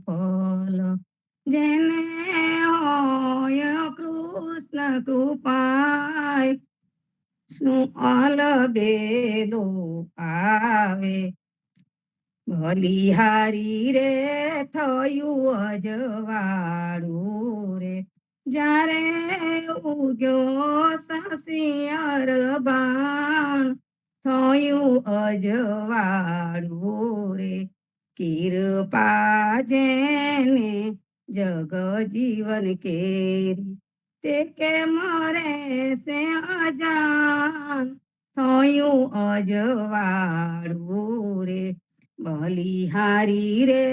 ફલ જેને હોય કૃષ્ણ કૃપાય શું અલબેલો આવે બલિહારી રે થયું અજવાળું રે જ્યારે ઉગ્યો સસિયર બાણ થયું અજવાળું રે કૃપા જેને જગ જીવન કેરી તે કે મરે સે અજાન થયું અજવાળું રે બલિહારી રે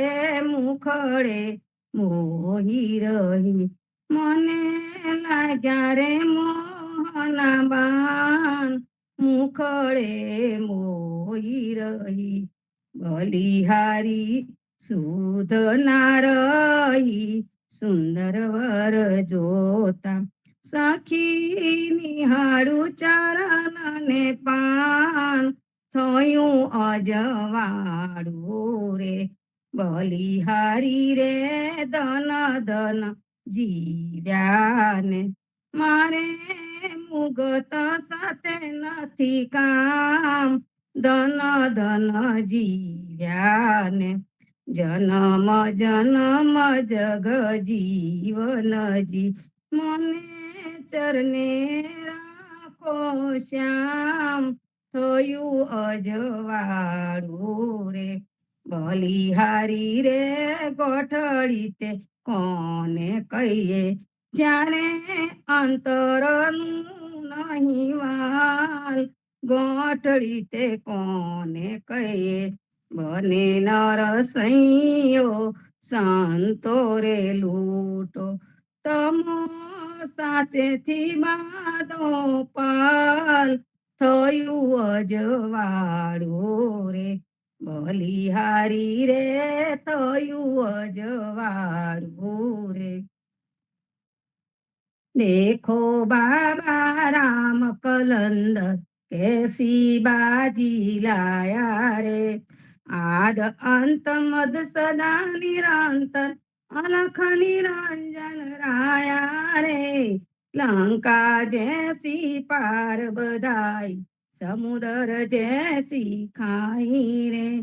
મુખડે મોહી રહી મને લાગ્યા રે મોહના બાણ મુખડે મોહી રહી બલિહારી સુધ નારહી સુંદર વર જોતા સખી નિહાળું ચરણ ને પાન થયું અજવાળું રે બલિહારી રે ધન ધન જીવ્યાને મારે મુગત સાથે નથી કામ ધન ધન જીવ્યાને જન્મ જન્મ જગ જીવનજી મને ચરને રાખો શ્યામ થયું અજવાળું રે બલિહારી રે ગોઠડી તે કોને કહીએ જ્યારે અંતરનું નહીં વાલ ગોઠડી તે કોને કહીએ બને નરસૈયો સંતો રે લૂટો તમો સાચેથી બાદો પાલ થયું અજવાળું રે બલિહારી રે થયું અજવાળું રે देखो बाबा राम कलंदर कैसी बाजी लाया रे आद अंत मद सदा निरंतर अलख निरंजन राया रे लंका जैसी पार बधाई समुद्र जैसी खाई रे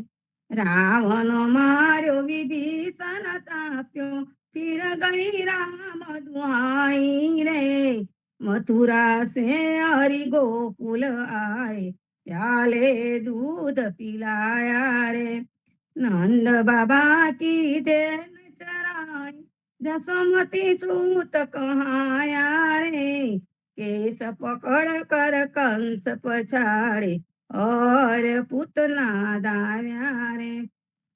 रावण मार्यो विभीषण ताप्यो फिर गई राम दुहाई रे मथुरा से हरि गोकुल आए प्याले दूध पिलाया रे नंद बाबा की देन चराई जसोमती सूत कहाया रे केस पकड़ कर कंस पछाड़े और पुतना दाव्या रे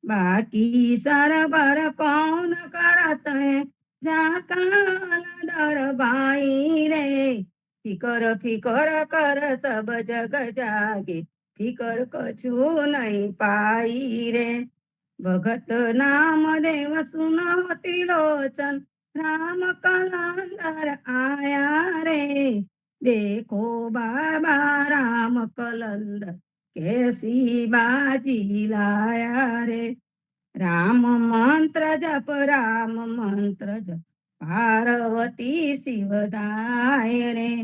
बाकी सरबर कौन करत है जाकाल दरबाई रे फिकर फिकर कर सब जग जागे फिकर कछु नहीं पाई रे भगत नाम देव सुनो त्रिलोचन राम कलंदर आया रे देखो बाबा राम कलंदर कैसी बाजी लाया रे राम मंत्र जप पार्वती शिवदाय रे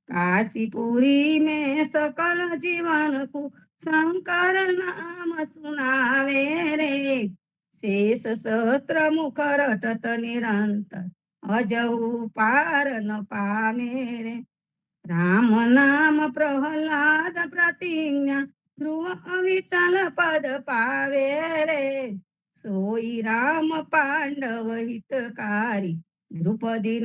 काशीपुरी में सकल जीवन को शंकर नाम सुनावे रे शेष सहस्त्र मुख रटत निरंतर अजऊ पार न पावे रे राम नाम प्रहलाद प्रतिज्ञा ध्रुव अविचल पद पावे रे सोई राम पांडव हितकारी द्रुपदी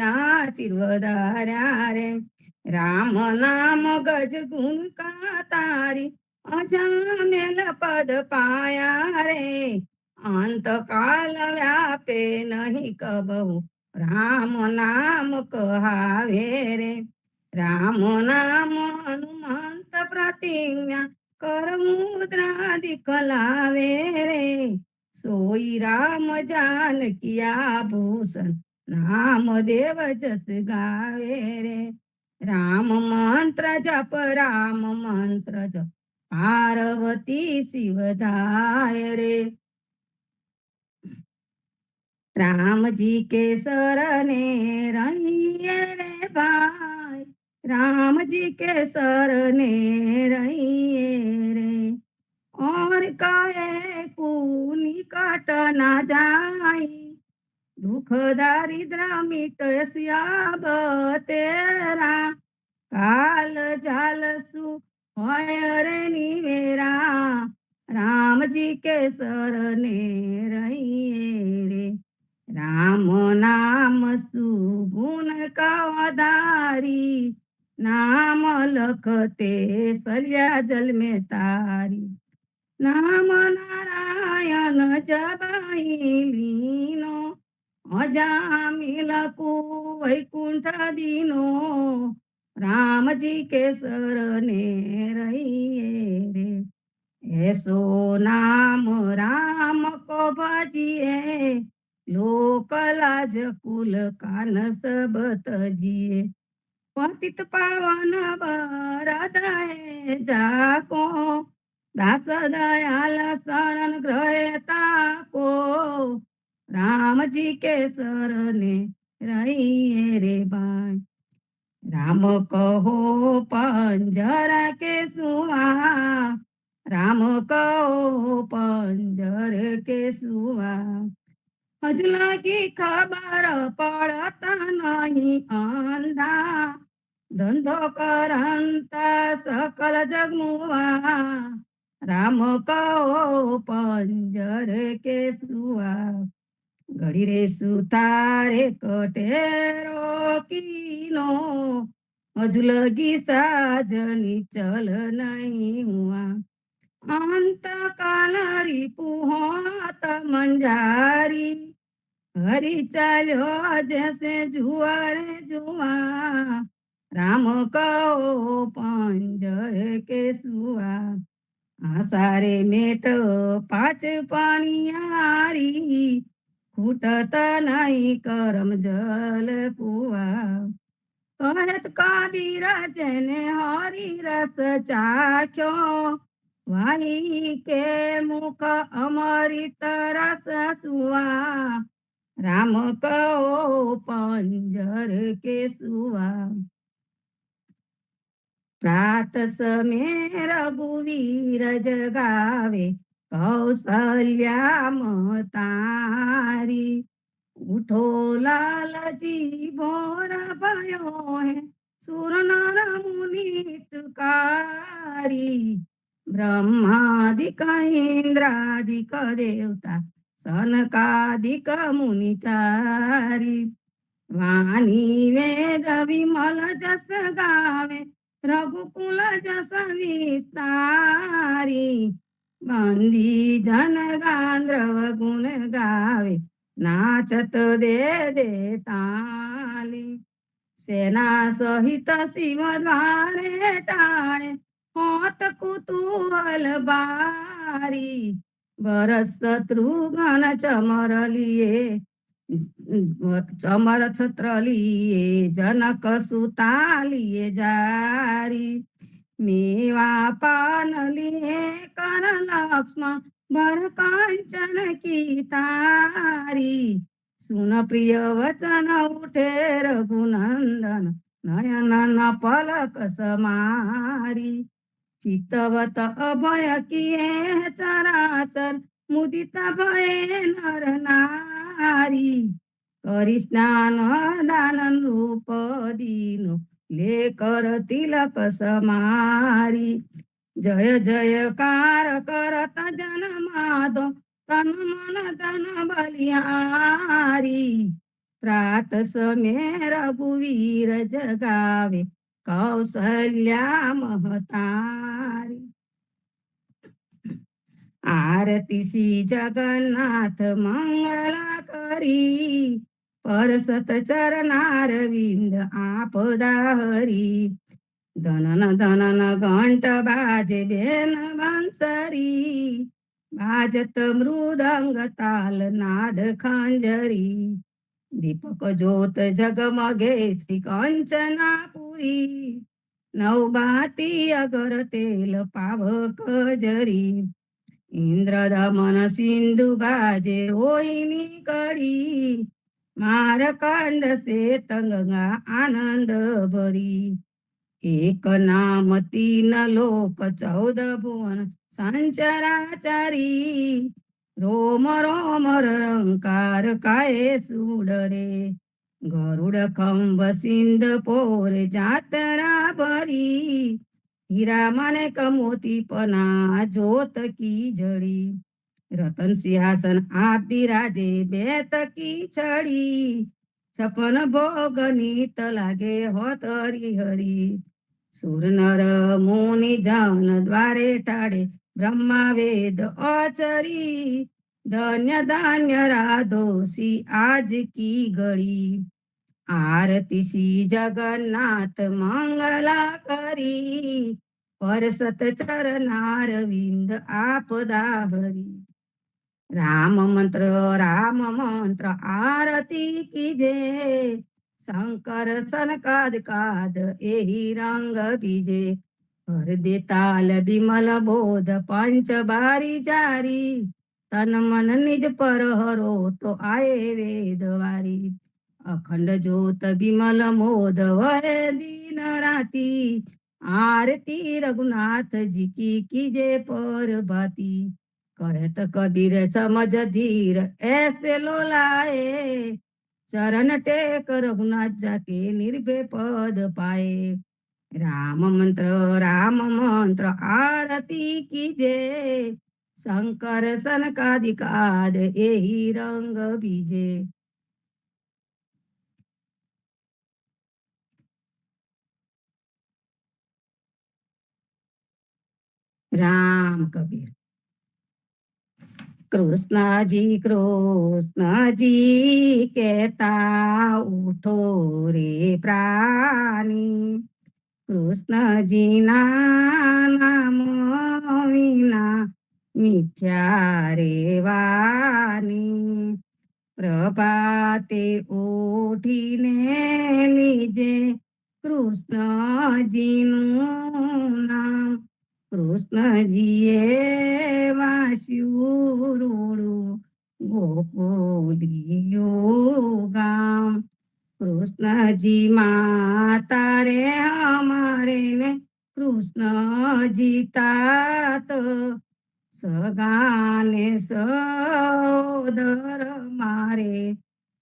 चिरवधार्या रे राम नाम गज गुण का तारी अजामेल पद पाया रे अंत काल व्यापे नहीं कबहु राम नाम कहावे रे राम नाम हनुमंत प्रतिज्ञा कर मुद्रा दिखलावे रे सोई राम जान किया भूषण नाम देव जस गावे रे राम मंत्र जप पार्वती शिवदाय रे रामजी के शरणे रहिए रे भाई, रामजी के शरणे रहिए रे। और कहे निकट ना जाई, दुख दारिद्र मिटस्या तेरा, काल जाल सु होय रे निवेरा, राम जी के शरणे रहिए रे। राम नाम सुगुण कवधारी, नाम लखते सल्या जल में तारी। नाम नारायण जबाई लीनो, अजामिलकु वैकुंठ दीनो, राम जी के शरणे रहिए रे। ऐसो नाम राम को भजिए, लोक लाज कुल कान सब तजिए। पतित पावन वरदाय जाको, दास दयाल शरण ग्रहे ताको, राम जी के शरणे रहिए रे भाई। राम कहो पंजर के सुआ, राम कहो पंजर के सुआ। हजला की खबर पड़ता नहीं अंधा, धंधो करंता सकल जगमुआ, राम कहो पंजर के सुआ। घड़ी रे सुतारे कटेरो कीनो, हजू लगी साजनी चल नहीं हुआ। अंत काल रिपुहोत मंजारी, हरी चालो जैसे जुआ रे जुआ, राम कहो पंजर के सुआ। आसारे मेट पाँच पानियारी, फूटत नहीं करम जल कुआ। कहत कबीर जने हरि रस चाख्यो, वाही के मुख अमृत रस सुआ, राम कहो पंजर के सुआ। प्रात समय रघुवीर जगावे, कौशल्या महतारी। उठो लाल जी भोर भयो है, सुर नर मुनि तुकारी। ब्रह्मादिक इंद्रादिक देवता, सनकादिक मुनि चारी। वाणी वेद विमल जस गावे, रघुकुल जस विस्तारी। बंदी जन गांध्रव गुण गावे, नाचत दे दे ताली। सेना सहित शिव द्वारे टाणे, होत कुतूहल बारी। बरस शत्रुघ्न चमर लिए, चमर छत्र लिए, जनक सुता लिए जारी। मेवा पान लिए कर लक्ष्मण, भर कांचन की तारी। सुन प्रिय वचन उठे रघुनंदन, नयन न पलक समारी। चितवत अभय किए चराचर, मुदित भये नर नारी। करि स्नान दान रूप दीनो, लेकर तिलक समारी। जय जयकार करत जन माधो, तन मन धन बलिहारी। प्रात समय रघुवीर जगावे, कौशल्या महतारी। आरती श्री जगन्नाथ मंगला करी, परसत चरणारविंद आपदा हरी। धनन धनन घंट बाजे बेन बंसरी, बाजत मृदंग ताल नाद खंजरी। दीपक ज्योत जगमगे श्री कंचनापुरी, नवबाती अगर तेल पावक जरी। ઇન્દ્રદમન સિંધુ ગાજે રોહિણી કડી, મારકાંડ સે તંગા આનંદ ભરી. એક નામ તીન લોક 14 ભુવન સંચરાચારી, રોમ રોમ રંકાર કાય સુડરે. ગરુડ ખંભ સિંધ પોર જાતરા ભરી, હીરા માણેક મોતી પના જોત કી જડી. રતન સિંહાસન આપ બિરાજે બેત કી છડી, 56 ભોગ નીત લાગે હોત હરી હરી. સુર નર મુનિ જન દ્વારે ટાળે, બ્રહ્મા વેદ અચરી. ધન્ય ધાન્ય રાધોસી આજ કી ઘડી, આરતી શ્રી જગન્નાથ મંગલા કરી. પરસત ચરનાર વિંદ આપદા હરી. રામ મંત્ર આરતી કીજે, શંકર સનકાદિ એહી રંગ બીજે. હર દે તાલ બિમલ બોધ પંચ બારી જારી, તન મન નિજ પર હરો તો આયે વેદ વારી. અખંડ જ્યોત બિમલ મોદ વહે દીન રાતી, આરતી રઘુનાથજી કી કીજે પર ભાતી. कहत कबीर समझ धीर ऐसे लोलाए, चरण टेक रघुनाथ जाके निर्भय पद पाए. राम मंत्र आरती कीजे, शंकर सनकादिकाद एही रंग बीजे. राम कबीर. कृष्ण जी कहता उठो रे प्राणी, कृष्ण जी नाम विना मिथ्या रे वाणी. प्रभाते उठीने लीजे કૃષ્ણજીનું નામ, કૃષ્ણજીએ વાસ્યું રૂડું ગોકુલિયું ગામ. કૃષ્ણજી માતા રે અમારે ને, કૃષ્ણજી તાત સગાને સોદર મારે,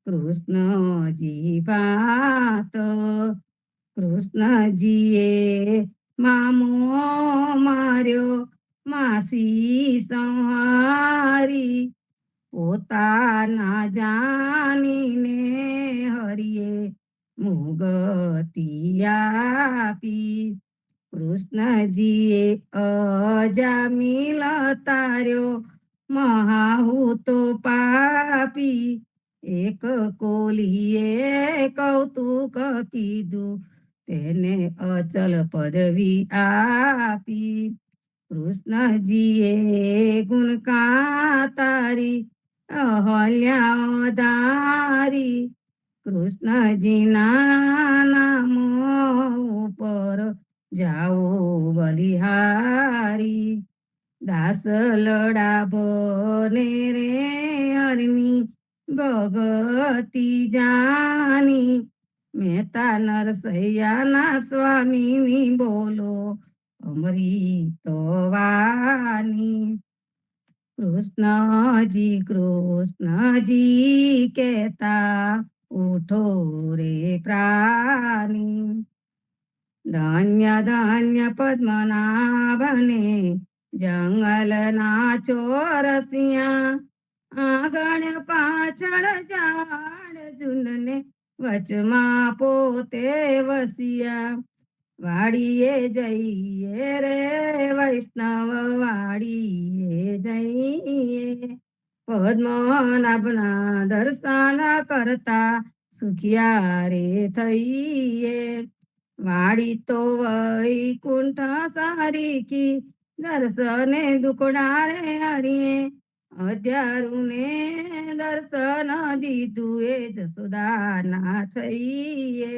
કૃષ્ણજી ભાત. કૃષ્ણજીએ મામો માર્યો માસી સંહારી, પોતાના જાનીને હરિએ મુગતિ આપી. કૃષ્ણજીએ અજામિલ તાર્યો મહાહૂતો પાપી, એક કોલીએ કૌતુક કીધું તેને અચલ પદવી આપી. કૃષ્ણજીએ ગુણકા તારી અહલ્યા ધારી, કૃષ્ણજીના નામ ઉપર જાઓ બલિહારી. દાસ લડા બને રે હરની ભગતિ જાની, મહેતા નરસૈયાના સ્વામીની બોલો અમૃત વાણી. કૃષ્ણજી કહેતા ઉઠો રે પ્રાણી. ધન્ય ધન્ય પદ્મનાભને જંગલના ચોરસિયા, આગળ પાછળ ઝાડ ઝુંડને વચમાં પોતે વસિયા. વાડીએ જઈએ રે વૈષ્ણવ વાડીએ જઈએ, પદ્મનાભના દર્શન કરતા સુખિયા રે થઈએ. વાડી તો વૈકુંઠ સારીકી, દર્શને દુકડા રે હરિએ. અધ્યારુને દર્શન દીધું એ જસોદાના છઈએ.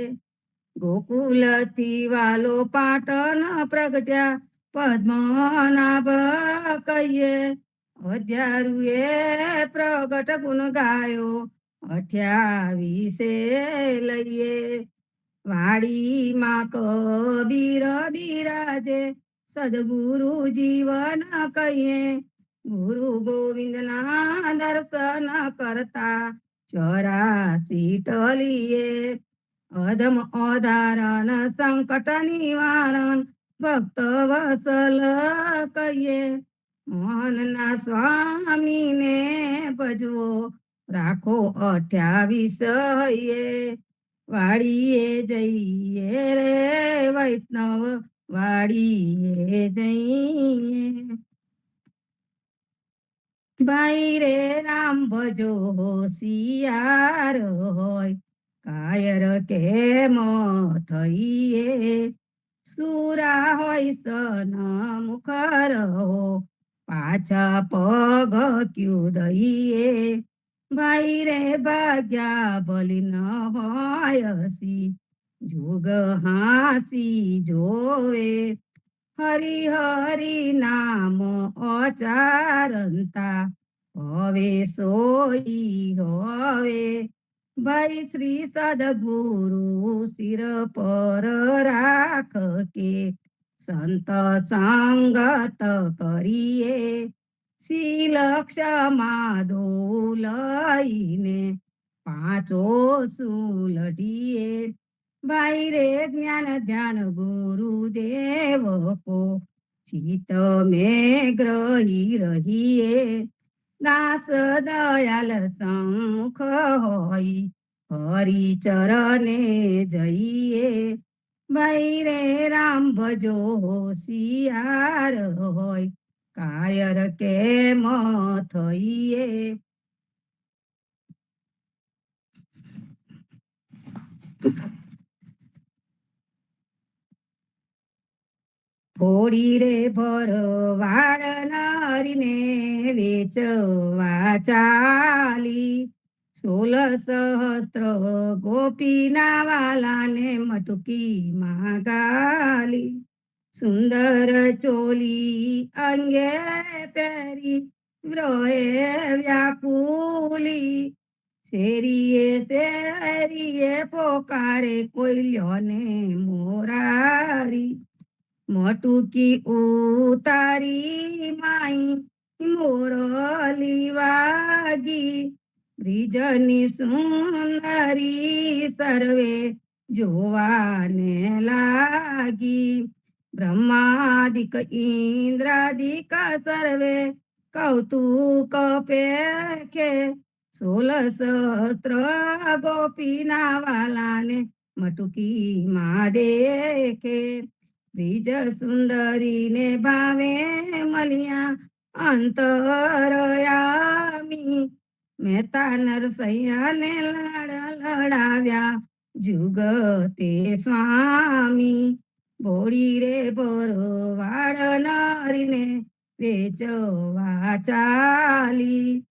ગોકુલથી વાલો પાટણ પ્રગટ્યા પદ્મનાભ કહીએ, અધ્યારુએ પ્રગટ ગુણ ગાયો 28 લઈએ વાડીમાં કબીર બિરાજે સદગુરુ જીવન કહીએ ગુરુ ગોવિંદના દર્શન કરતા 84 ટલીએ અધમ અધારણ સંકટ નિવારણ ભક્ત વસલ કહીએ મોહનના સ્વામીને ભજવો રાખો 28 વાડીએ જઈએ રે વૈષ્ણવ વાડીએ જઈએ ભાઈ રે રામ ભજો હોશિયાર હોય કાયર કેમ થઈએ સુરા હોય સન મુખર હો પાછા પગ ક્યુ દઈએ ભાઈ રે ભાગ્યા ભલી ન હોય હસી જોગ હાસી જોવે હરી હરી નામ અચારંતા હવે સોઈ હવે ભાઈ શ્રી સદગુરુ સિર પર રાખ કે સંત સંગત કરીએ શીલ ક્ષમા લઈને પાંચો સુલટીએ ભાઈ રે જ્ઞાન ધ્યાન ગુરુદેવ કો ચિત્ત મેં ગ્રહી રહીએ દાસ દયાલ સંખ હોય હરિ ચરણે જઈએ ભાઈ રે રામ ભજો હોશિયાર હોય કાયર કેમ થઈએ થોડી રે ભરવાડ નારીને વેચવા ચાલી 16 સહસ્ત્ર ગોપીના વાલાને મટકી ગાલી સુંદર ચોલી અંગે પહેરી વ્રહે વ્યાકુલી શેરીએ પોકારે કોઈ લ્યોને મોરારી મટુકી ઉતારી માઈ મોરલી વાગી બ્રિજની સુંદરી સર્વે જોવાને લાગી બ્રહ્માદિક ઇન્દ્રાદિક સર્વે કૌતુક પેખે 16 સહસ્ત્ર ગોપીના વાલાને મટુકી માં દેખે બ્રિજ સુંદરીને ભાવે મલિયા અંતરયામી મહેતા નરસૈયાને લાડ લડાવ્યા જુગતે સ્વામી ભોળી રે ભરવાડ નારીને વેચવા ચાલી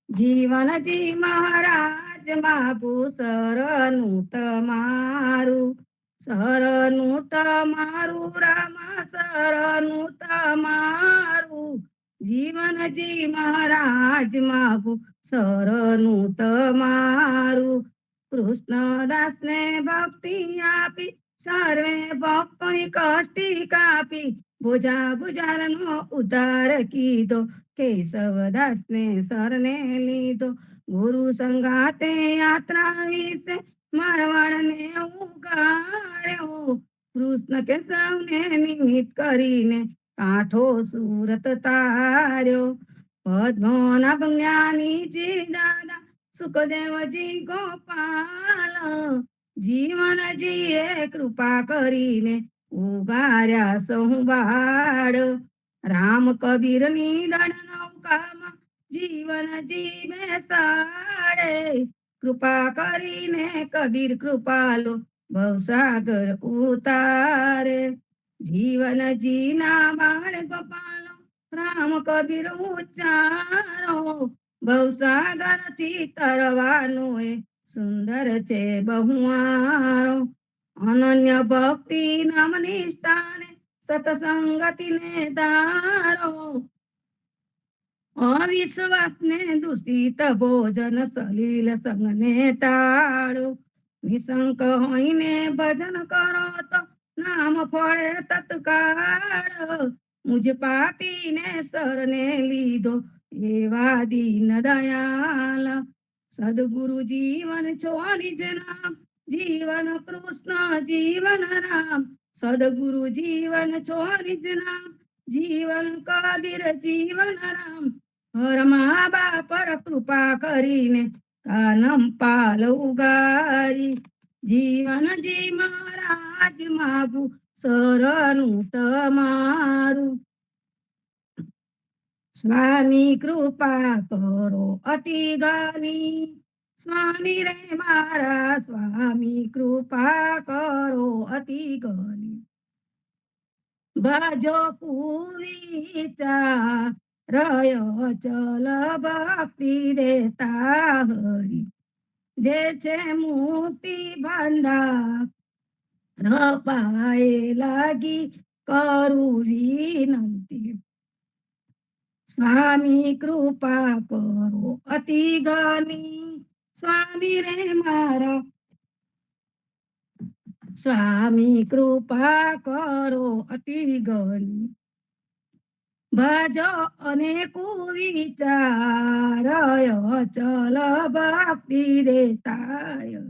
જીવનજી મહારાજ માગુ શરણું તમારું રામ શરણું તમારું જીવનજી મહારાજ માગુ શરણું તમારું કૃષ્ણદાસને ભક્તિ આપી સર્વે ભક્તોની કષ્ટી કાપી ભોજા ગુજારનો ઉદ્ધાર કીધો કેશવદાસને શરણે લીધો ગુરુ સંગાતે યાત્રા વિશે મારવાડને ઉગાર્યો કૃષ્ણ કેશવને નિમિત્ત કરીને કાંઠો સુરત તાર્યો પદ્મનાભ જ્ઞાનીજી દાદા સુખદેવજી ગોપાલ જીવનજીએ કૃપા કરીને ઉગાર્યા સંભાળ રામ કબીર ની દળ નૌકામાં જીવનજી બેસાડે કૃપા કરીને કબીર કૃપાલો ભવસાગર ઉતારે જીવનજી ના બાળ ગોપાલો રામ કબીર ઉચ્ચારો ભવસાગર થી તરવાનું એ સુંદર છે બહુઆરો અનન્ય ભક્તિ નામ નિષ્ઠાને સતસંગતિ ને ધારો અવિશ્વાસને દૂષિત ભોજન સલીલ સંગને ટાળો. નિશંક હોઈને ભજન કરો તો નામ ફળે તત્કાળ. મુજ પાપીને શરણે લીધો એવા દીન દયાલ. સદગુરુ જીવન છો નિજ નામ, જીવન કૃષ્ણ જીવન રામ. સદગુરુ જીવન છો નિજ નામ, જીવન કબીર જીવન રામ. હર મા બાપ પર કૃપા કરીને કાનમ પાલ ઉગારી. જીવનજી મહારાજ માગુ શરણું તમારું. સ્વામી કૃપા કરો અતિ ગની, સ્વામી રે મારા સ્વામી કૃપા કરો અતિ ગની. ભજો કુવિચાર રહ્યો ચલ ભક્તિ દેતા હરી. જે છે મુક્તિ ભંડાર પાએ લાગી કરું વિનંતી. સ્વામી કૃપા કરો અતિ ગની, સ્વામી રે મારા સ્વામી કૃપા કરો અતિ ગની. ભજો અનેક વિચાર ચલ ભક્તિ દેતાય.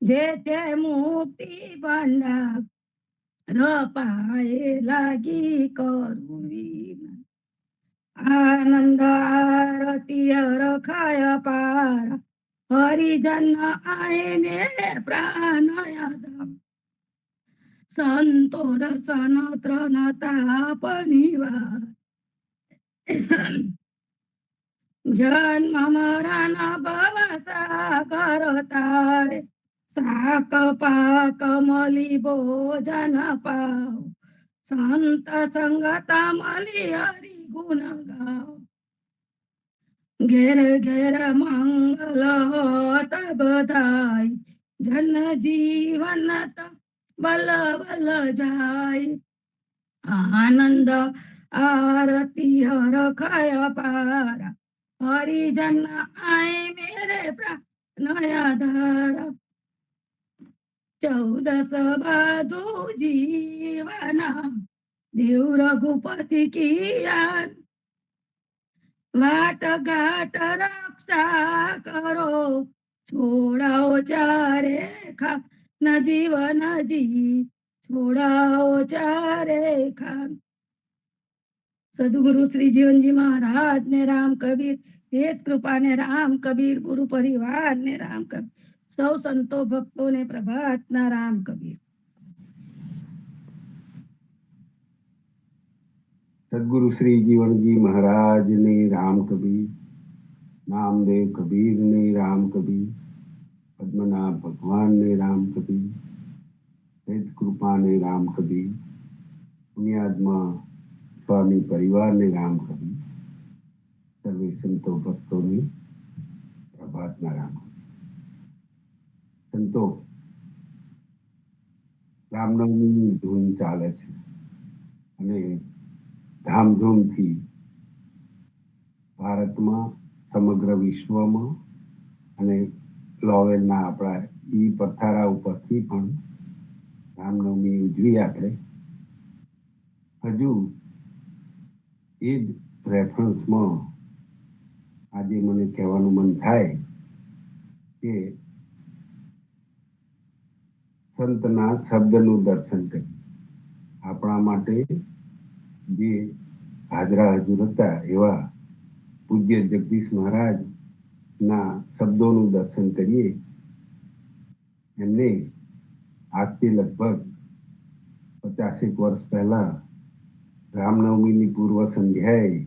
જે તે મુક્તિ ભંડાર પાએ લાગી કરું. આનંદ આરતી રખાય પાર, હરિજન આય મેળે પ્રાણ યાદવ. સંતો દર્શન ત્રણ તાપ નિવાર. જન્મ મરણ ભવ સાગર તારે, શાક પાક મળી ભોજન પાવ. સંત સંગત મળી હરિ ગુણ ગાવ. ઘેર ઘેર મંગલ હોત બધાય, જન જીવન બલ બલ જાય. આનંદ આરતી રખાય પાર, હરિજન આય મેરે પ્રાણ. 14 બાધુ જીવના દેવ રઘુપતિ કિયાન. વાટ ઘાટ રક્ષા કરો, છોડાઓ ચારે ખા ન જીવન જી. છોડાઓ ચારે ખા. સદગુરુ શ્રી જીવનજી મહારાજ ને રામ કબીર હેત કૃપા ને રામ કબીર ગુરુ પરિવાર ને રામ કબીર. સૌ સંતો ભક્તો ને પ્રભાત ના રામ કબીર. સદગુરુ શ્રી જીવનજી મહારાજ ને રામ કબીર, નામદેવ કબીર ને રામ કબીર, પદ્મનાભ ભગવાન ને રામ કબીર, હેત કૃપા ને રામ કબીર, પુણ્યાત્મા સ્વામી પરિવાર ને રામ કબીર. સર્વે સંતો ભક્તોની પ્રભાતના રામ કબીર. સંતો, રામનવમીની ધૂન ચાલે છે અને ધામધૂમથી ભારતમાં, સમગ્ર વિશ્વમાં અને લોવેલના આપણા ઈ પથારા ઉપરથી પણ રામનવમી ઉજવી આપણે. હજુ એ જ રેફરન્સમાં આજે મને કહેવાનું મન થાય કે સંતના શબ્દનું દર્શન કરીએ. આપણા માટે જે હાજરા હજુર હતા એવા પૂજ્ય જગદીશ મહારાજના શબ્દોનું દર્શન કરીએ. એમને આજથી લગભગ 50 વર્ષ પહેલા રામનવમીની પૂર્વ સંધ્યાએ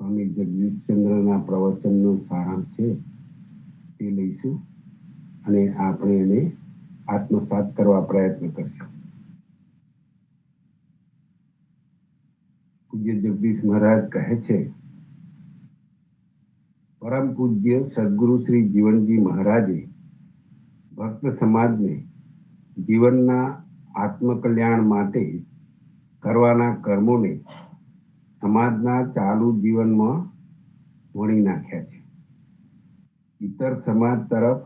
સ્વામી જગદીશચંદ્રના પ્રવચનનો સારાંશ છે તે લઈશું અને આપણે એને આત્મસાત કરવા પ્રયત્ન કરશું. પૂજ્ય જગદીશ મહારાજ કહે છે, પરમ પૂજ્ય સદગુરુ શ્રી જીવનજી મહારાજે ભક્ત સમાજને જીવનના આત્મકલ્યાણ માટે કરવાના કર્મોને સમાજના ચાલુ જીવનમાં વણી નાખ્યા છે. ઇતર સમાજ તરફ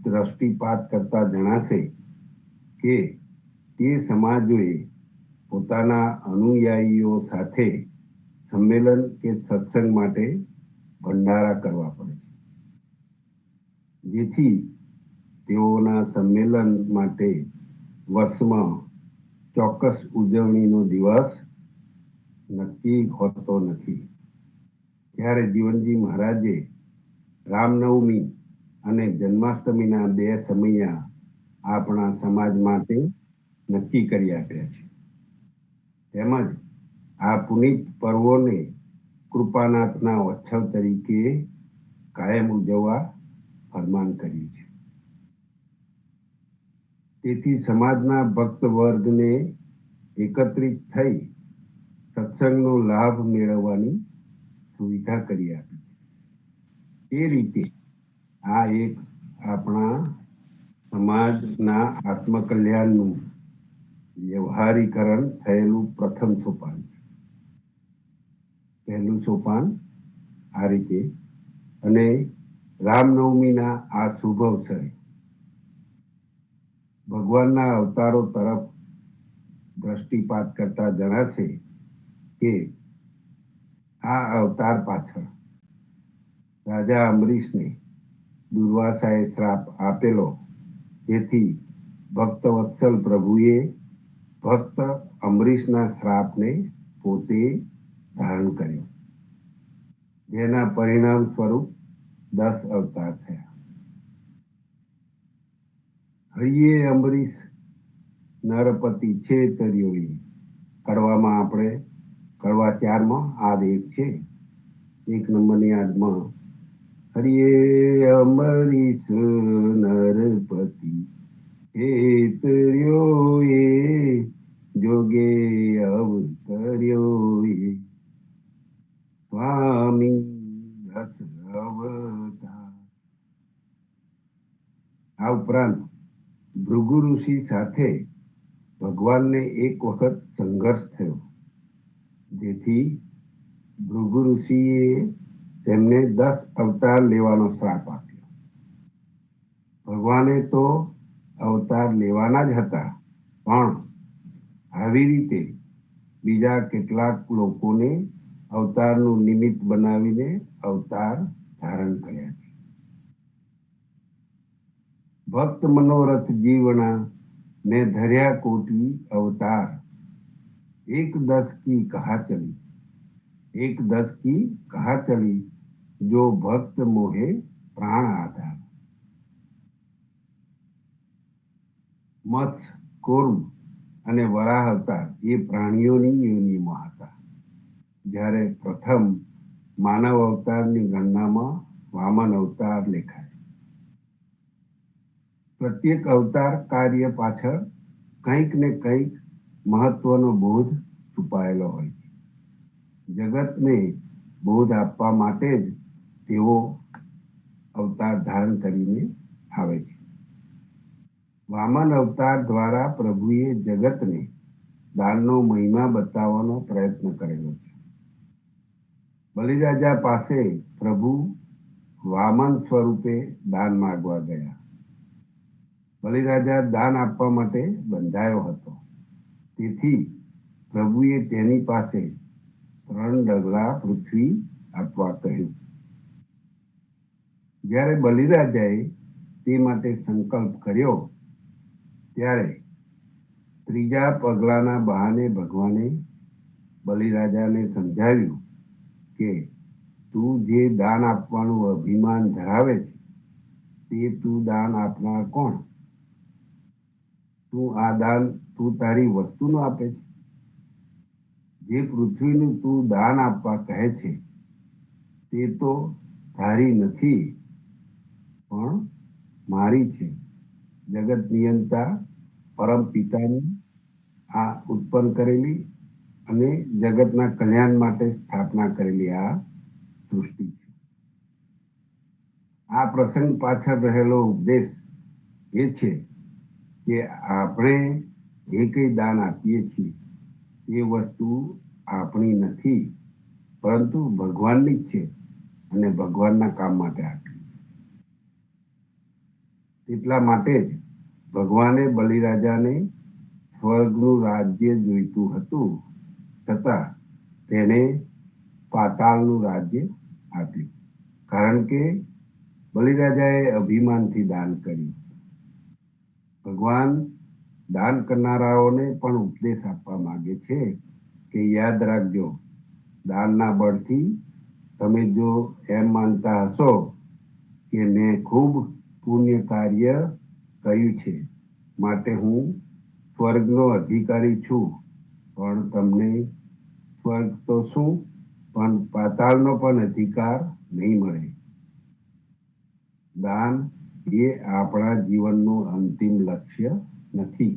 દ્રષ્ટિપાત કરતા જણાશે કે તે સમાજોએ પોતાના અનુયાયીઓ સાથે સંમેલન કે સત્સંગ માટે ભંડારા કરવા પડે છે, જેથી તેઓના સંમેલન માટે વર્ષમાં ચોક્કસ ઉજવણીનો દિવસ નક્કી હોતો નથી. જ્યારે જીવનજી મહારાજે રામનવમી અને જન્માષ્ટમીના 2 સમયા આપણા સમાજ માટે નક્કી કરી આપ્યા છે. તેમજ આ પુનિત પર્વોને કૃપાનાથના ઉત્સવ તરીકે કાયમ ઉજવવા ફરમાન કર્યું છે. તેથી સમાજના ભક્ત વર્ગને એકત્રિત થઈ સત્સંગનો લાભ મેળવવાની સુવિધા કરી આપી છે. એ રીતે આ એક આપણા સમાજના આત્મકલ્યાણનું વ્યવહારીકરણ થયેલું પ્રથમ સોપાન છે. પહેલું સોપાન આ રીતે. અને રામનવમીના આ શુભ અવસરે ભગવાનના અવતારો તરફ દ્રષ્ટિપાત કરતા જણાશે કે આ અવતાર પાછળ રાજા અંબરીશને દુર્વાસાએ શ્રાપ આપેલો, જેથી ભક્તવત્સલ પ્રભુએ ભક્ત અંબરીશના શ્રાપને પોતે ધારણ કર્યો, જેના પરિણામ સ્વરૂપ 10 અવતાર થયા. હૈયે અંબરીશ નરપતિ છેતર્યો કડવામાં આપણે કડવા 4માં આદ એક છે. 1 નંબરની યાદમાં હરિયે અંબરીશ નરપતિ છેતર્યો જોગે અવતર્યો સ્વામી રસ અવતાર. આ ઉપરાંત ભૃગુ ઋષિ સાથે ભગવાનને એક વખત સંઘર્ષ થયો, જેથી ભૃગુ ઋષિએ તેમને 10 અવતાર લેવાનો શ્રાપ આપ્યો. ભગવાને તો અવતાર લેવાના જ હતા, પણ આવી રીતે બીજા કેટલાક લોકોને અવતારનું નિમિત્ત બનાવીને અવતાર ધારણ કર્યા છે. ભક્ત મનોરથ જીવના ને ધર્યા કોટી અવતાર, 1 કી કહા ચલી 1 કી કહા ચલી જો ભક્ત મોહે પ્રાણ આધાર. મત્સ્ય, કૂર્મ અને વરાહ અવતાર એ પ્રાણીઓની યોનિમાં હતા, જ્યારે પ્રથમ માનવ અવતારની ગણનામાં વામન અવતાર લેખાય. પ્રત્યેક અવતાર કાર્ય પાછળ કંઈક ને કંઈક મહત્વનો બોધ છુપાયેલો હોય છે. જગતને બોધ આપવા માટે જ તેઓ અવતાર ધારણ કરીને આવે છે. વામન અવતાર દ્વારા પ્રભુએ જગતને દાનનો મહિમા બતાવવાનો પ્રયત્ન કરેલો છે. બલિરાજા પાસે પ્રભુ વામન સ્વરૂપે દાન માંગવા ગયા. બલિરાજા દાન આપવા માટે બંધાયો હતો, તેથી પ્રભુએ તેની પાસે 3 ડગલા પૃથ્વી આપવા કહ્યું. જ્યારે બલિરાજાએ તે માટે સંકલ્પ કર્યો, ત્યારે 3જા પગલાના બહાને ભગવાને બલિરાજાને સમજાવ્યું કે તું જે દાન આપવાનું અભિમાન ધરાવે છે, તે તું દાન આપનાર કોણ? તું આ દાન તું તારી વસ્તુનું આપે છે. જે પૃથ્વીનું તું દાન આપવા કહે છે, તે તો તારી નથી, પણ મારી છે. જગત નિયંતા પરમ પિતાની આ ઉત્પન્ન કરેલી અને જગતના કલ્યાણ માટે સ્થાપના કરેલી આ સૃષ્ટિ છે. આ પ્રસંગ પાછળ રહેલો ઉપદેશ એ છે કે આપણે જે કંઈ દાન આપીએ છીએ એ વસ્તુ આપણી નથી, પરંતુ ભગવાનની જ છે અને ભગવાનના કામ માટે આપી. એટલા માટે જ ભગવાને બલિરાજાને સ્વર્ગનું રાજ્ય જોઈતું હતું, છતાં તેણે પાતાળનું રાજ્ય આપ્યું, કારણ કે બલિરાજાએ અભિમાનથી દાન કર્યું. ભગવાન દાન કરનારાઓને પણ ઉપદેશ આપવા માંગે છે કે યાદ રાખજો, દાનના બળથી તમે જો એમ માનતા હશો કે મેં ખૂબ પુણ્ય કાર્ય કર્યું છે, માટે હું સ્વર્ગનો અધિકારી છું, પણ તમને સ્વર્ગ તો શું પણ પાતાળનો પણ અધિકાર નહીં મળે. દાન એ આપણા જીવનનું અંતિમ લક્ષ્ય નથી.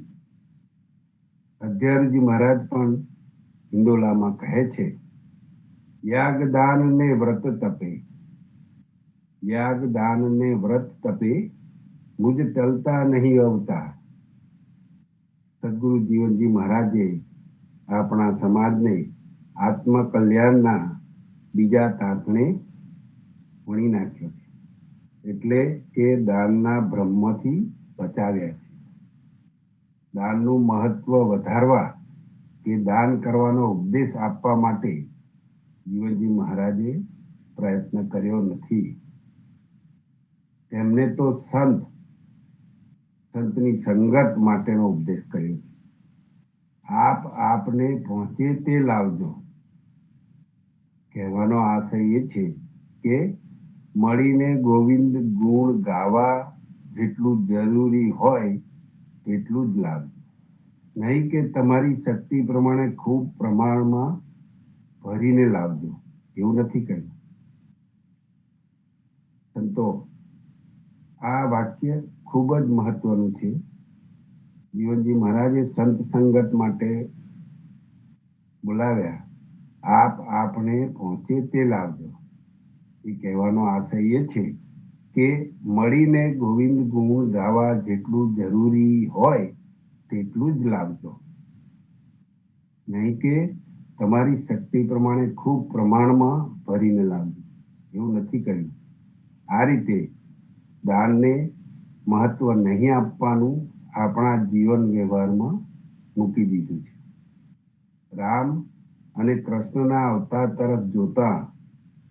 અધ્યારુજી મહારાજ પણ હિન્દોલામાં કહે છે, યાગ દાન ને વ્રત તપે, યાગ દાન ને વ્રત તપે, મુજ ટલતા નહીં અવતાર. સદગુરુ જીવનજી મહારાજે આપણા સમાજને આત્મકલ્યાણના બીજા તાતણે વણી નાખ્યો છે, એટલે કે દાનના બ્રહ્મથી બચાવ્યા છે. દાનનું મહત્વ વધારવા કે દાન કરવાનો ઉપદેશ આપવા માટે જીવનજી મહારાજે પ્રયત્ન કર્યો નથી. તેમને તો સંતની સંગત માટેનો ઉપદેશ કર્યો છે. આપને પહોંચે તે લાવજો. કહેવાનો આશય એ છે કે મળીને ગોવિંદ ગુણ ગાવા જેટલું જરૂરી હોય તેટલું જ લાવજો, નહીં કે તમારી શક્તિ પ્રમાણે ખૂબ પ્રમાણમાં ભરીને લાવજો. એવું નથી કહ્યું. સંતો, આ વાક્ય ખૂબ જ મહત્વનું છે. જીવનજી મહારાજે સંત સંગત માટે બોલાવ્યા, આપને પહોંચે તે લાવજો. એ કહેવાનો આશય એ છે કે મળીને ગોવિંદ ગુણ ગાવા જેટલું જરૂરી હોય તેટલું જ લાવજો, નહીં કે તમારી શક્તિ પ્રમાણે ખૂબ પ્રમાણમાં ભરીને લાવજો. એવું નથી કહ્યું. આ રીતે દાનને મહત્વ નહીં આપવાનું આપણા જીવન વ્યવહારમાં મૂકી દીધું છે. રામ અને કૃષ્ણના અવતાર તરફ જોતા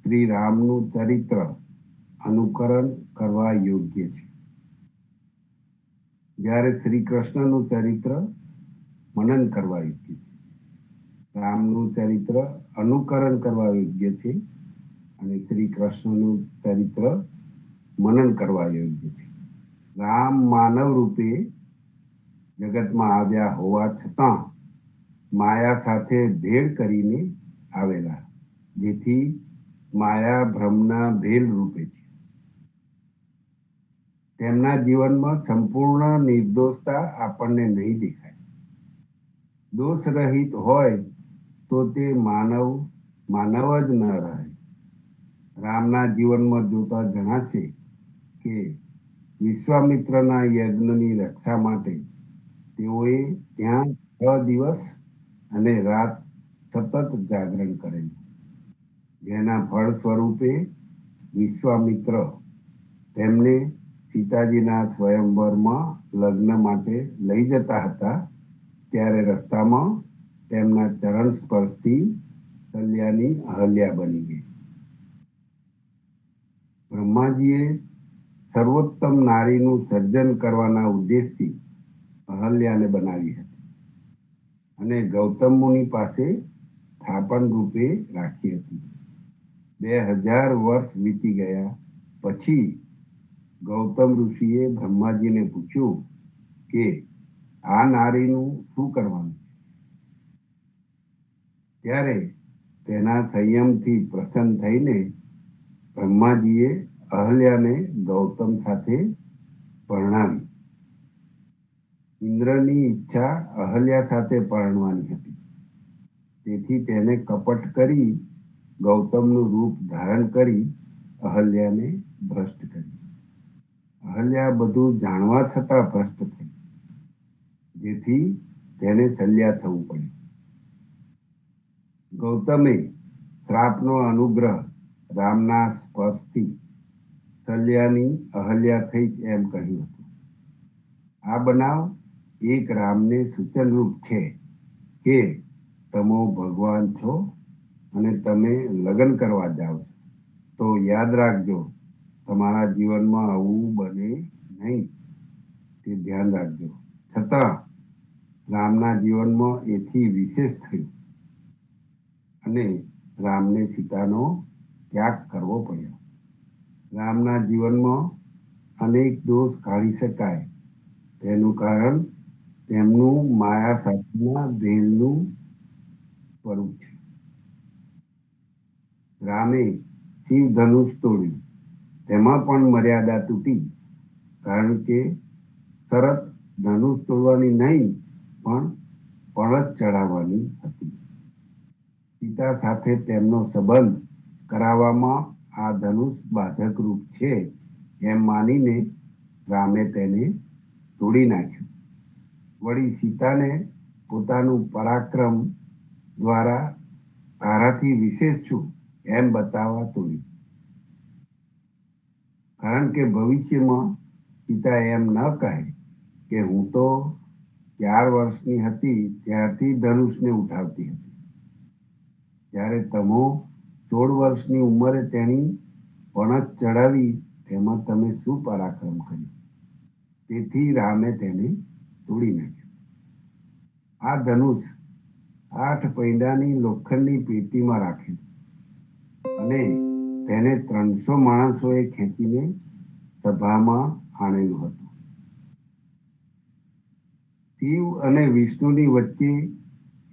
શ્રી રામનું ચરિત્ર અનુકરણ કરવા યોગ્ય છે, જ્યારે શ્રી કૃષ્ણનું ચરિત્ર મનન કરવા યોગ્ય છે. રામનું ચરિત્ર અનુકરણ કરવા યોગ્ય છે અને શ્રી કૃષ્ણનું ચરિત્ર મનન કરવા યોગ્ય છે. રામ માનવ રૂપે જગતમાં આવ્યા હોવા છતાં માયા સાથે ભેળ કરીને આવેલા, જેથી માયા ભ્રમના ભેલ રૂપે છે. તેમના જીવનમાં સંપૂર્ણ નિર્દોષતા આપણને નહીં દેખાય. દોષ રહિત હોય તો તે માનવ જ ન રહે. રામના જીવનમાં જોતા જણાશે કે વિશ્વામિત્રના યજ્ઞની રક્ષા માટે તેઓએ ત્યાં 6 દિવસ અને રાત સતત જાગરણ કરેલું, જેના ફળ સ્વરૂપે વિશ્વામિત્ર તેમને સીતાજીના સ્વયંવરમાં લગ્ન માટે લઈ જતા હતા, ત્યારે રસ્તામાં તેમના ચરણ સ્પર્શથી કલ્યાણી અહલ્યા બની ગઈ. બ્રહ્માજીએ સર્વોત્તમ નારીનું સર્જન કરવાના ઉદ્દેશથી અહલ્યાને બનાવી હતી અને ગૌતમ મુનિ પાસે સ્થાપન રૂપે રાખી હતી. 2000 વર્ષ વીતી ગયા પછી ગૌતમ ઋષિએ બ્રહ્માજીને પૂછ્યું કે આ નારીનું શું કરવાનું છે? ત્યારે તેના સંયમથી પ્રસન્ન થઈને બ્રહ્માજીએ અહલ્યાને ગૌતમ સાથે પરણાવી. ઇન્દ્રની ઈચ્છા અહલ્યા સાથે પરણવાની હતી, તેથી તેને કપટ કરી ગૌતમનું રૂપ ધારણ કરી અહલ્યાને ભ્રષ્ટ કરી. અહલ્યા બધું જાણવા છતાં ભ્રષ્ટ થઈ, જેથી તેને શલ્યા થવું પડ્યું. ગૌતમે શ્રાપનો અનુગ્રહ રામના સ્પર્શથી શલ્યાની અહલ્યા થઈ એમ કહ્યું હતું. આ બનાવ એક રામને સૂચનરૂપ છે કે તમે ભગવાન છો અને તમે લગ્ન કરવા જાઓ છો, તો યાદ રાખજો તમારા જીવનમાં આવું બને નહીં, તે ધ્યાન રાખજો. છતાં રામના જીવનમાં એથી વિશેષ થયું અને રામને સીતાનો ત્યાગ કરવો પડ્યો. રામના જીવનમાં અનેક દોષ કાઢી શકાય, તેનું કારણ તેમનું માયા સાથેના દેહનું સ્વરૂપ છે. રામે શિવ ધનુષ તોડ્યું, તેમાં પણ મર્યાદા તૂટી, કારણ કે શરત ધનુષ તોડવાની નહીં પણ પણત ચડાવવાની હતી. સીતા સાથે તેમનો સંબંધ કરાવવામાં આ ધનુષ બાધક રૂપ છે એમ માનીને રામે તેને તોડી નાખ્યું. વળી સીતાને પોતાનું પરાક્રમ દ્વારા તારાથી વિશેષ છું એમ બતાવવા તોડ્યું. કારણ કે ભવિષ્યમાં સીતા એમ ન કહે કે હું તો 4 વર્ષની હતી ત્યારથી ધનુષને ઉઠાવતી હતી, જ્યારે તમો 16 વર્ષની ઉંમરે તેની પણત ચડાવી, તેમાં તમે શું પરાક્રમ કર્યું? તેથી રામે તેને તોડી નાખ્યું. આ ધનુષ 8 પૈડાની લોખંડની પેટીમાં રાખેલું અને તેને 300 માણસોએ ખેંચીને સભામાં આણેલું હતું. શિવ અને વિષ્ણુની વચ્ચે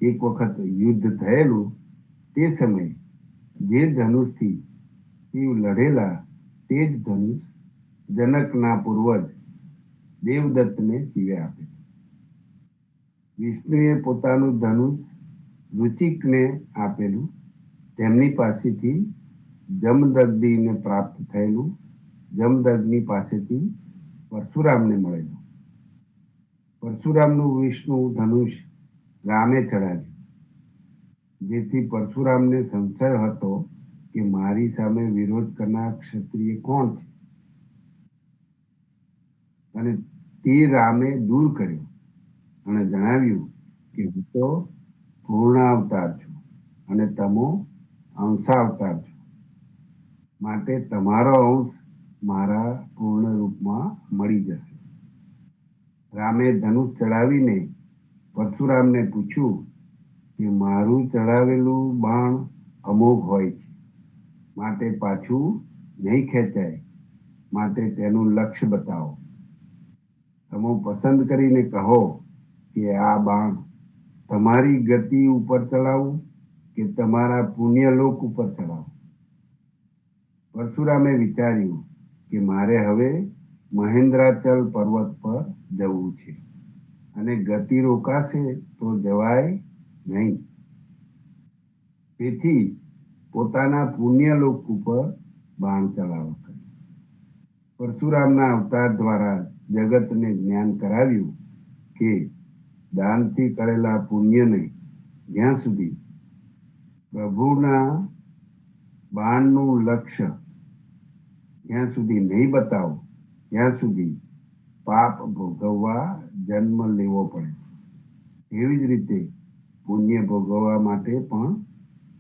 એક વખત યુદ્ધ થયેલું. તે સમયે જે ધનુષથી શિવ લડેલા તે જ ધનુષ જનકના પૂર્વજ દેવદત્તને શિવે આપેલું. વિષ્ણુએ પોતાનું ધનુષ રુચિકને આપેલું. તેમની પાસેથી જમદગ્નિને પ્રાપ્ત થયેલું. જમદગ્નિ પાસેથી પરશુરામને મળેલું. પરશુરામનું વિષ્ણુ ધનુષ રામે ચડાવ્યું, જેથી પરશુરામને સંશય હતો કે મારી સામે વિરોધ કરનાર ક્ષત્રિય કોણ છે, અને તે રામે દૂર કર્યો અને જણાવ્યું કે હું તો પૂર્ણ અવતાર છું અને તમો અંશાવતાર છો, માટે તમારો અંશ મારા પૂર્ણ રૂપમાં મળી જશે. રામે ધનુષ ચડાવીને પરશુરામને પૂછ્યું કે મારું ચડાવેલું બાણ અમોઘ હોય છે, માટે પાછું નહીં ખેંચાય, માટે તેનું લક્ષ્ય બતાવો. તમે પસંદ કરીને કહો કે આ બાણ તમારી ગતિ ઉપર ચલાવું કે તમારા પુણ્યલોક ઉપર ચલાવું. પરશુરામે વિચાર્યું કે મારે હવે મહેન્દ્રાચલ પર્વત પર જવું છે અને ગતિ રોકાશે તો જવાય નહીં. તેથી પોતાના પુણ્યલોક ઉપર બાણ ચલાવવા કર્યું. પરશુરામના અવતાર દ્વારા જગતને જ્ઞાન કરાવ્યું કે દાનથી કરેલા પુણ્યને જ્યાં સુધી પ્રભુના બાણનું લક્ષ્ય જ્યાં સુધી નહીં બતાવો ત્યાં સુધી પાપ ભોગવવા જન્મ લેવો પડે. એવી જ રીતે પુણ્ય ભોગવવા માટે પણ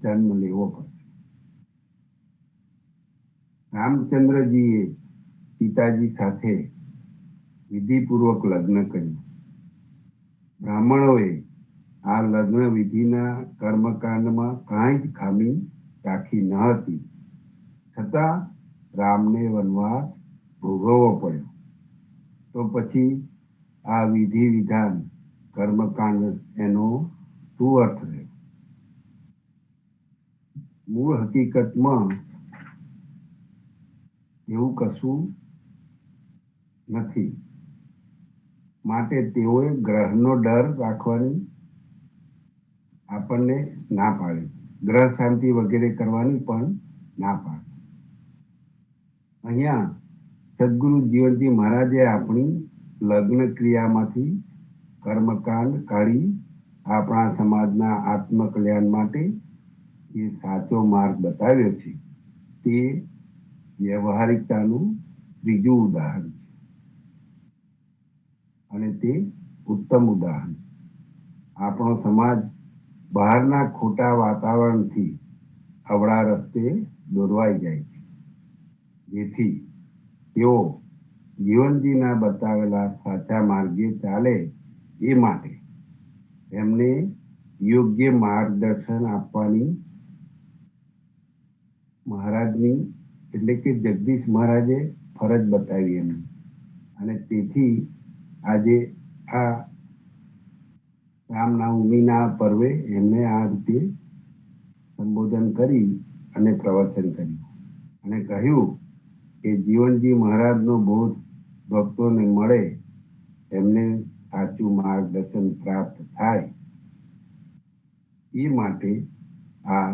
જન્મ લેવો પડશે. રામચંદ્રજીએ સીતાજી સાથે વિધિપૂર્વક લગ્ન કર્યું. બ્રાહ્મણોએ આ લગ્ન વિધિના કર્મકાંડમાં કાંઈ જ ખામી રાખી ન હતી, છતાં રામને વનવાસ ભોગવવો પડ્યો. તો પછી આ વિધિ વિધાન કર્મકાંડ એનો શું અર્થ રહ્યો? મૂળ હકીકતમાં એવું કશું નથી, માટે તેઓએ ગ્રહનો ડર રાખવાની આપણને ના પાડી, ગ્રહ શાંતિ વગેરે કરવાની પણ ના પાડી. અહીંયા સદગુરુ જીવનજી મહારાજે આપણી લગ્ન ક્રિયામાંથી કર્મકાંડ કાઢી આપણા સમાજના આત્મકલ્યાણ માટે જે સાચો માર્ગ બતાવ્યો છે તે વ્યવહારિકતાનું ત્રીજું ઉદાહરણ છે અને તે ઉત્તમ ઉદાહરણ છે. આપણો સમાજ બહારના ખોટા વાતાવરણથી અવળા રસ્તે દોરવાઈ જાય છે, જેથી તેઓ જીવનજીના બતાવેલા સાચા માર્ગે ચાલે એ માટે એમને યોગ્ય માર્ગદર્શન આપવાની મહારાજની એટલે કે જગદીશ મહારાજે ફરજ બતાવી એમને. અને તેથી આજે આ રામનવમીના પર્વે એમને આ રીતે સંબોધન કરી અને પ્રવચન કર્યું અને કહ્યું કે જીવનજી મહારાજનો બોધ ભક્તોને મળે, એમને સાચું માર્ગદર્શન પ્રાપ્ત થાય એ માટે આ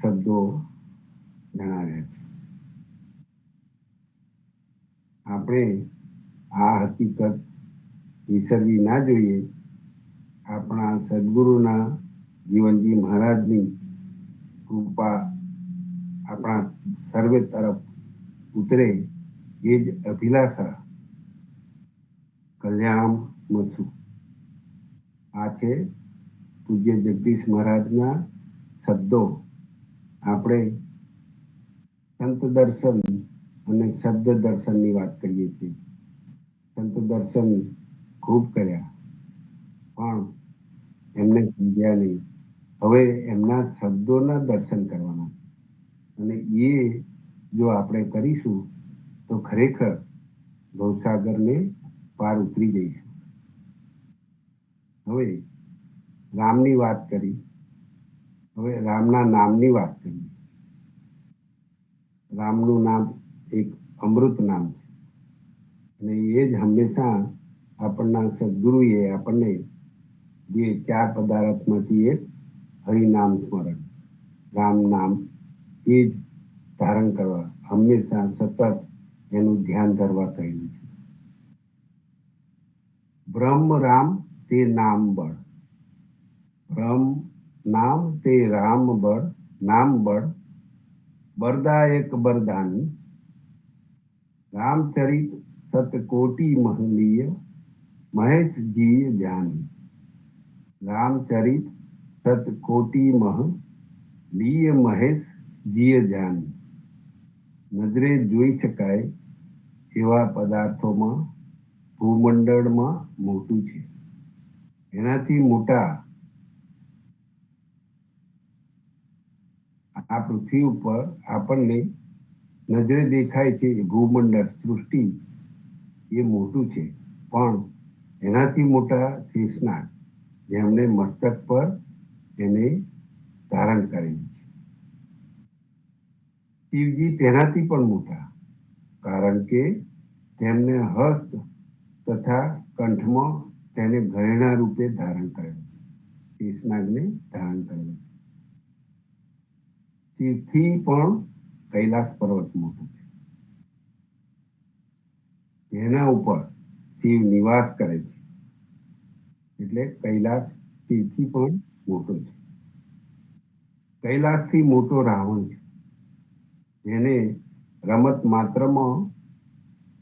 શબ્દો જણાવ્યા છે. આપણે આ હકીકત વિસરવી ના જોઈએ. આપણા સદગુરુના જીવનજી મહારાજની કૃપા આપણા સર્વે તરફ ઉતરે એ જ અભિલાષા કલ્યાણ મસુ. આ છે પૂજ્ય જગદીશ મહારાજના શબ્દો. આપણે સંત દર્શન અને શબ્દ દર્શનની વાત કરીએ છીએ. સંત દર્શન ખૂબ કર્યા પણ એમને સમજ્યા નહીં. હવે એમના શબ્દોના દર્શન કરવાના અને એ જો આપણે કરીશું તો ખરેખર ભવસાગરને પાર ઉતરી જઈશું. હવે રામની વાત કરી, હવે રામના નામની વાત કરીએ. રામનું નામ એક અમૃત નામ છે અને એ જ હંમેશા આપણના સદગુરુએ આપણને જે 4 પદાર્થમાંથી એક હરિનામ સ્મરણ, રામ નામ એ જ ધારણ કરવા, હંમેશા સતત એનું ધ્યાન ધરવા કહેલું છે. બ્રહ્મ રામ તે નામ બળ, બ્રહ્મ નામ તે રામ બળ, નામ બળ બરદાયક બરદાની, રામચરિત સતકોટી મહલીય, મહેશ જી જાની. રામચરિત સતકોટી મહ લીય, મહેશ જીય જાની. નજરે જોઈ શકાય એવા પદાર્થોમાં ભૂમંડળમાં મોટું છે. એનાથી મોટા આ પૃથ્વી ઉપર આપણને નજરે દેખાય છે ભૂમંડળ સૃષ્ટિ એ મોટું છે, પણ એનાથી મોટા શેષનાગ જેમને મસ્તક પર એને ધારણ કરેલું છે. શિવજી તેનાથી પણ મોટા, કારણ કે તેમને હસ્ત તથા કંઠમાં તેને ઘરેણા રૂપે ધારણ કરેલું, શેષનાગને ધારણ કરેલું. શિવથી પણ કૈલાસ પર્વત મોટો છે, જેના ઉપર શિવ નિવાસ કરે છે, એટલે કૈલાસ શિવથી પણ મોટો છે. કૈલાસથી મોટો રાવણ છે, જેને રમત માત્રમાં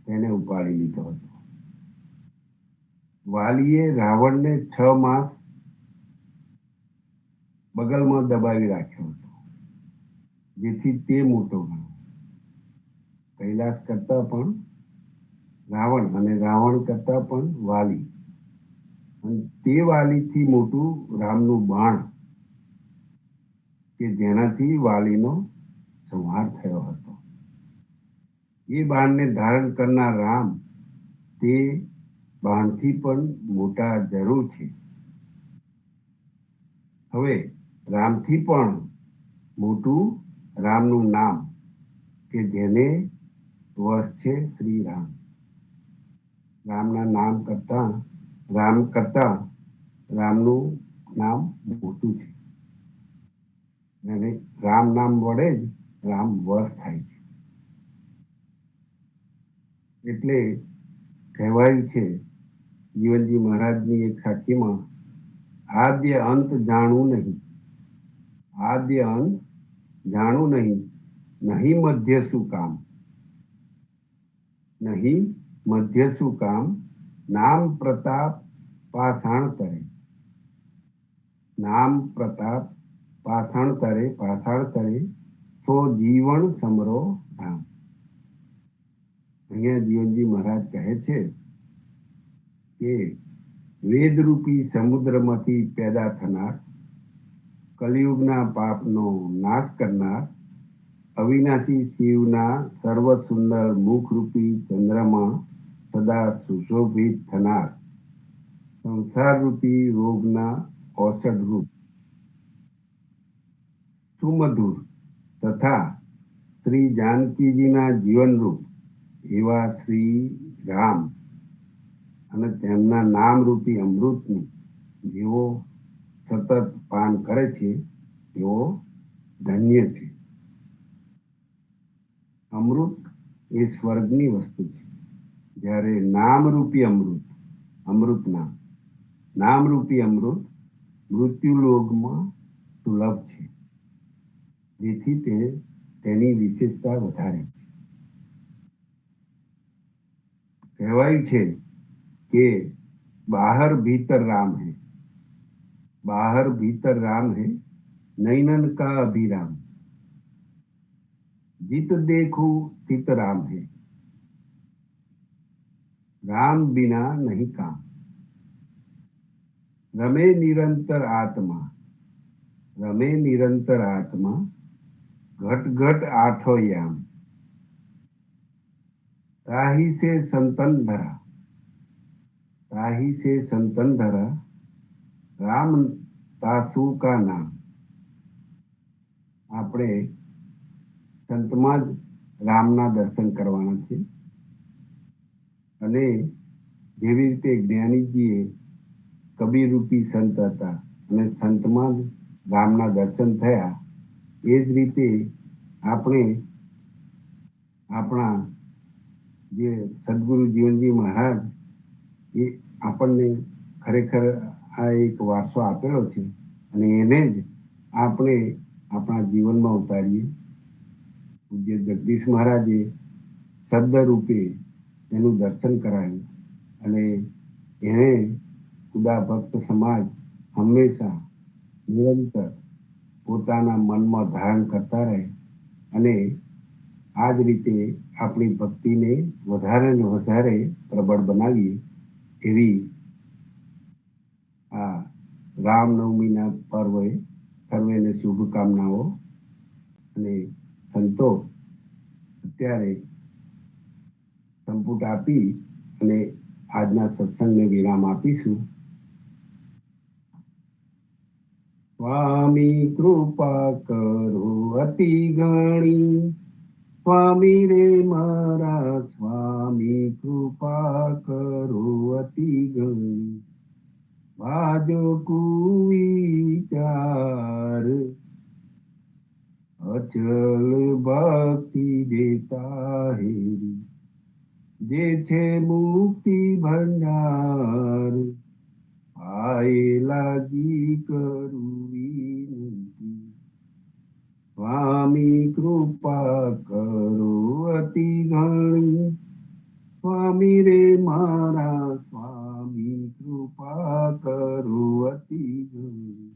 તેને ઉપાડી લીધો હતો. વાલીએ રાવણને 6 માસ બગલમાં દબાવી રાખ્યો હતો, જેથી તે મોટો ગણો. કૈલાસ કરતા પણ રાવણ અને રાવણ કરતા પણ વાલી, અને તે વાલીથી મોટું રામનું બાણ કે જેનાથી વાલીનો સંહાર થયો હતો. એ બાણને ધારણ કરનાર રામ તે બાણથી પણ મોટા જરૂર છે. હવે રામથી પણ મોટું રામનું નામ કે જેને વશ છે શ્રી રામ. રામના નામ કરતા રામનું નામ મોટું છે અને રામ નામ વડે જ રામ વશ થાય છે. એટલે કહેવાયું છે જીવનજી મહારાજની એક સાખીમાં, આદ્ય અંત જાણવું નહીં, આદ્ય અંત જાણું નહીં, નહીં મધ્ય શું કામ, નહીં મધ્ય શું કામ, નામ પ્રતાપ પાષાણ કરે, નામ પ્રતાપ પાષાણ કરે તો જીવન સમરો ધામ. અહીંયા જીવનજી મહારાજ કહે છે કે વેદરૂપી સમુદ્રમાંથી પેદા થનાર, કલિયુગના પાપનો નાશ કરનાર, અવિનાશી શિવના સર્વ સુંદર મુખરૂપી ચંદ્રમાં સદા સુશોભિત થનાર, સંસારરૂપી રોગના ઔષધ રૂપ, સુમધુર તથા શ્રી જાનકીજીના જીવનરૂપ એવા શ્રી રામ અને તેમના નામરૂપી અમૃતનું જેઓ સતત પાન કરે છે તેઓ ધન્ય છે. અમૃત એ સ્વર્ગની વસ્તુ છે, જ્યારે નામરૂપી અમૃત નામરૂપી અમૃત મૃત્યુલોકમાં સુલભ છે, જેથી તેની વિશેષતા વધારે છે. કહેવાયું છે કે બાહર ભીતર રામ હૈ, बाहर भीतर राम है, नैनन का अभिराम, जित देखो तित राम है, राम बिना नहीं काम, रमे निरंतर आत्मा, घट घट आठो याम, ताही से संतन धरा, રામ તાસુ કા નામ. આપણે સંતમાં જ રામના દર્શન કરવાના છે. અને જેવી રીતે જ્ઞાનીજીએ કબીર રૂપી સંત હતા અને સંતમાં જ રામના દર્શન થયા, એ જ રીતે આપણે આપણા જે સદગુરુ જીવનજી મહારાજ એ આપણને ખરેખર આ એક વારસો આપેલો છે અને એને જ આપણે આપણા જીવનમાં ઉતારીએ. પૂજ્ય જગદીશ મહારાજે શબ્દ રૂપે એનું દર્શન કરાયું અને એને ખુદા ભક્ત સમાજ હંમેશા નિરંતર પોતાના મનમાં ધારણ કરતા રહે અને આ જ રીતે આપણી ભક્તિને વધારે ને વધારે પ્રબળ બનાવીએ એવી આ રામનવમીના પર્વે સર્વેને શુભકામનાઓ. અને સંતો અત્યારે સંપુટ આપી અને આજના સત્સંગને વિરામ આપીશું. સ્વામી કૃપા કરો અતિ ગણી, સ્વામી રે મારા સ્વામી કૃપા કરો અતિ ગણી, બાજો કુવિચાર અચલ ભક્તિ દેતા હેરી, જે છે મુક્તિ ભંડાર, આએ લાગી કરું વિનંતી, સ્વામી કૃપા કરો અતિ ઘણી, સ્વામી રે મારા સ્વામી કૃપા કરો અતિ ઘણી,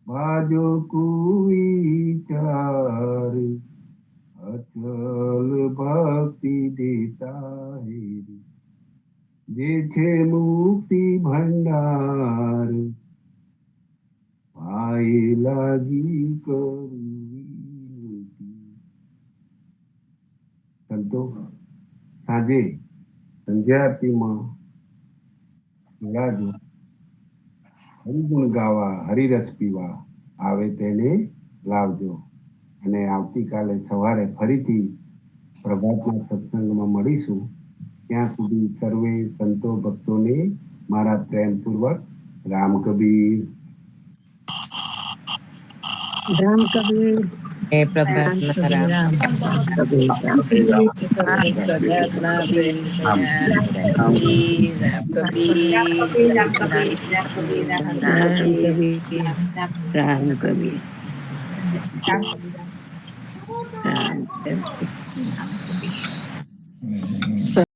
બાજો કુવિચાર અચલ ભક્તિ દેતા હેરી, જે છે મુક્તિ ભંડાર, પાયે લાગી કરું વિનંતી. સંતો સાંજે સંધ્યા આરતીમાં જોડાજો. હરિગુણ ગાવા હરિરસ પીવા આવે તેને લાવજો. અને આવતીકાલે સવારે ફરીથી પ્રભાતના સત્સંગમાં મળીશું. ત્યાં સુધી સર્વે સંતો ભક્તોને મારા પ્રેમપૂર્વક રામ કબીર. રામ કબીર. પ્રભાતના રામ પ્રભાતના પ્રેમ થયા રામ કબીર રામ કબીર રામ કબીર રામ કબીર.